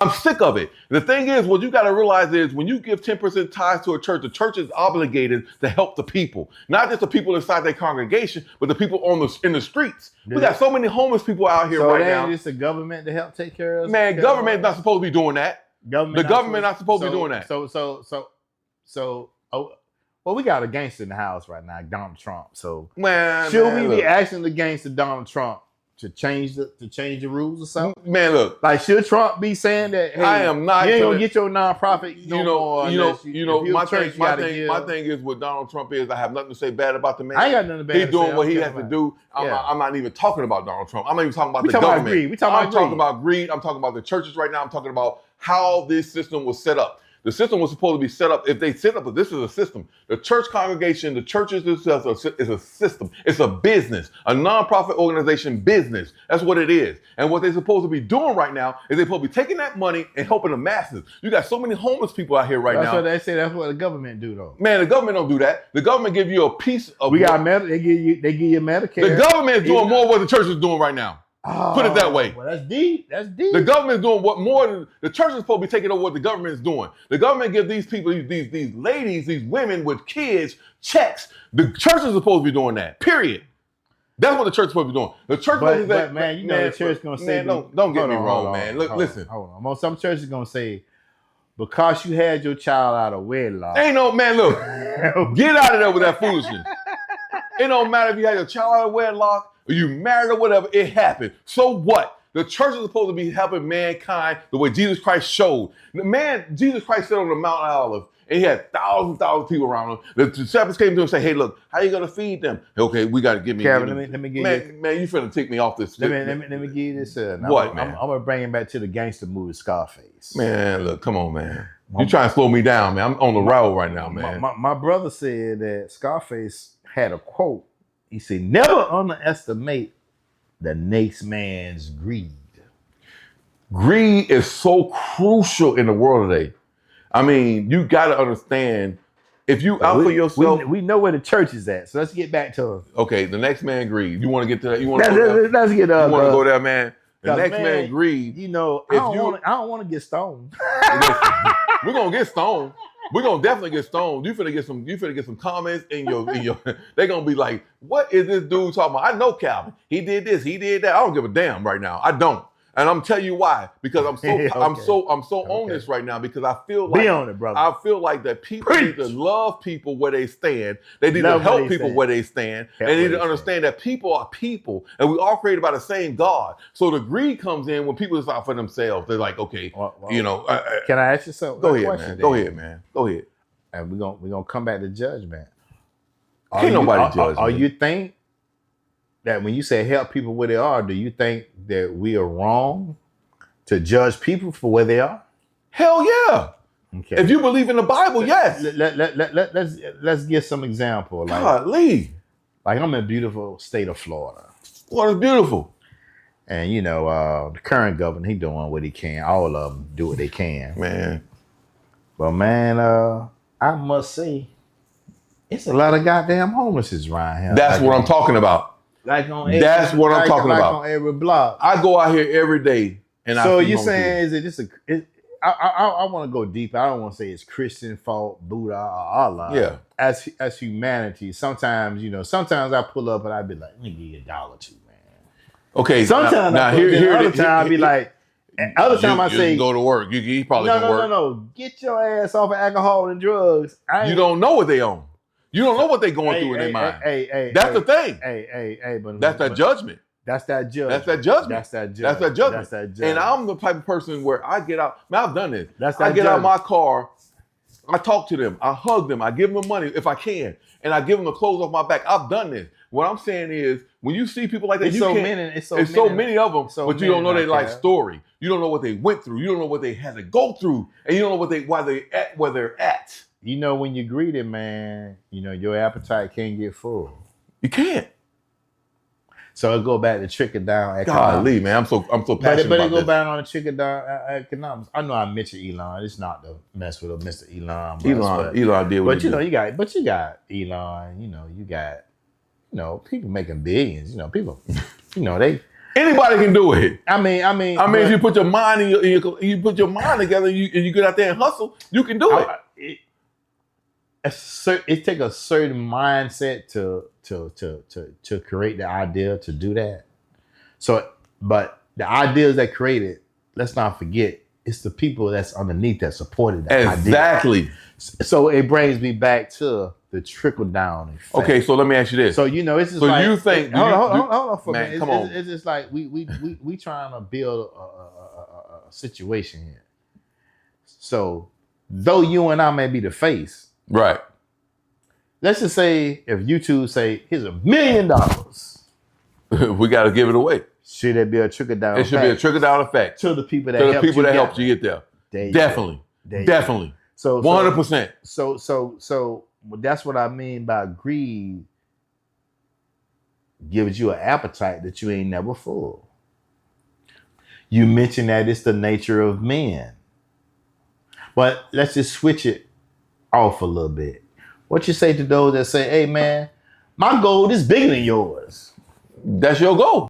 I'm sick of it. The thing is, what you got to realize is when you give 10% tithes to a church, the church is obligated to help the people. Not just the people inside their congregation, but the people in the streets. We got so many homeless people out here right now. So it's the government to help take care of us? Man, government's not supposed to be doing that. The government not supposed to be doing that. Well, we got a gangster in the house right now, Donald Trump. So should we be asking the gangster Donald Trump to change the rules or something? Man, look. Like, should Trump be saying that, hey, I am not you ain't gonna get your nonprofit more? My thing is with Donald Trump is I have nothing to say bad about the man. I ain't got nothing bad He's to doing say. what he has to do. I'm not even talking about Donald Trump. I'm not even talking about the government. I'm talking about greed. I'm talking about the churches right now. I'm talking about how this system was set up. The system was supposed to be set up. If they set up, this is a system. The church congregation, the churches themselves is a system. It's a business, a nonprofit organization business. That's what it is. And what they're supposed to be doing right now is they're supposed to be taking that money and helping the masses. You got so many homeless people out here right now. That's what they say. That's what the government do, though. Man, the government don't do that. The government give you a piece of. They give you Medicare. The government is doing more what the church is doing right now. Oh, put it that way. Well, that's deep. That's deep. The government is doing what more than the church is supposed to be taking over what the government is doing. The government gives these people, these ladies, these women with kids, checks. The church is supposed to be doing that. Period. That's what the church is supposed to be doing. The church, but man, you know the church is gonna say. Don't get me wrong, man. Listen. Hold on. Some churches gonna say, because you had your child out of wedlock. Ain't no man. Look, get out of there with that foolishness. It don't matter if you had your child out of wedlock. You married or whatever, it happened. So what? The church is supposed to be helping mankind the way Jesus Christ showed. Jesus Christ sat on the Mount Olive, and he had thousands of people around him. The disciples came to him and said, hey, look, how you going to feed them? Okay, we got to give me... Kevin, let me give you... Man, you finna take me off this. Let me give you this. What, man? I'm going to bring it back to the gangster movie Scarface. Man, look, come on, man. You trying to slow me down, man. I'm on the road right now, man. My brother said that Scarface had a quote. He said, never underestimate the next man's greed. Greed is so crucial in the world today. I mean, you got to understand, if you out for yourself... We know where the church is at, so let's get back to... Okay, the next man greed. You want to get to that? You want to let's get up. You want to go there, man? The next man greed. You know, I don't want to get stoned. We're going to get stoned. We're gonna definitely get stoned. You finna get some comments in your they're gonna be like, what is this dude talking about? I know Calvin. He did this, he did that. I don't give a damn right now. I don't. And I'm telling you why. Because I'm so on this right now because I feel like be on it, brother. I feel like that people need to love people where they stand. They need to help people where they stand. They need to understand that people are people and we all created by the same God. So the greed comes in when people decide for themselves. They're like, okay, can I ask you something? Go ahead, man. Go ahead. And we're gonna come back to judgment. Ain't nobody judge. Are you think that when you say help people where they are, do you think that we are wrong to judge people for where they are? Hell yeah. Okay. If you believe in the Bible, yes. Let's get some example. Golly. Like I'm in beautiful state of Florida. Florida's beautiful. And the current governor, he doing what he can. All of them do what they can. Man. But man, I must say, it's a lot of goddamn homeless around here. That's what I'm talking about. That's what I'm talking about. On every block. I go out here every day, and so you're saying is it just I want to go deeper. I don't want to say it's Christian fault, Buddha, or Allah. Yeah. As humanity, sometimes I pull up and I be like, let me give you $1 or $2, man. Okay. Sometimes other time I be like. Other time I say go to work. You probably can work. No. Get your ass off of alcohol and drugs. You don't know what they own. You don't know what they're going through in their mind. That's the thing. But that's that judgment. That's that judgment. That's that judgment. That's that judgment. That's that judgment. That's that judgment. And I'm the type of person where I get out. Man, I've done this. I get out of my car. I talk to them. I hug them. I give them money if I can, and I give them the clothes off my back. I've done this. What I'm saying is, when you see people like that, it's so many of them, but you don't know their life story. You don't know what they went through. You don't know what they had to go through, and you don't know where they're at. When you're greedy, man, your appetite can't get full. You can't. So it go back to trickle down economics. Golly, man, I'm so passionate about this. But it go back on the trickle down economics. I know I mentioned Elon. It's not to mess with Mr. Elon. Elon did what he did. you got Elon. You got people making billions. People. Anybody can do it. I mean, if you put your mind you put your mind together, and you get out there and hustle, you can do it. It takes a certain mindset to create the idea to do that. So, but the ideas that created, let's not forget, it's the people that's underneath that supported that idea. Exactly. So it brings me back to the trickle down effect. Okay, so let me ask you this. So it's just like, you think? Hold on for man, a minute. Come on. It's just like we trying to build a situation here. So though you and I may be the face, right? Let's just say if YouTube say here's $1 million, we got to give it away. Should there be a trickle down? It should be a trickle down effect to the people that helped you get there. Definitely. So 100%. So that's what I mean by greed. Gives you an appetite that you ain't never full. You mentioned that it's the nature of men, but let's just switch it off a little bit. What you say to those that say, "Hey man, my goal is bigger than yours." That's your goal.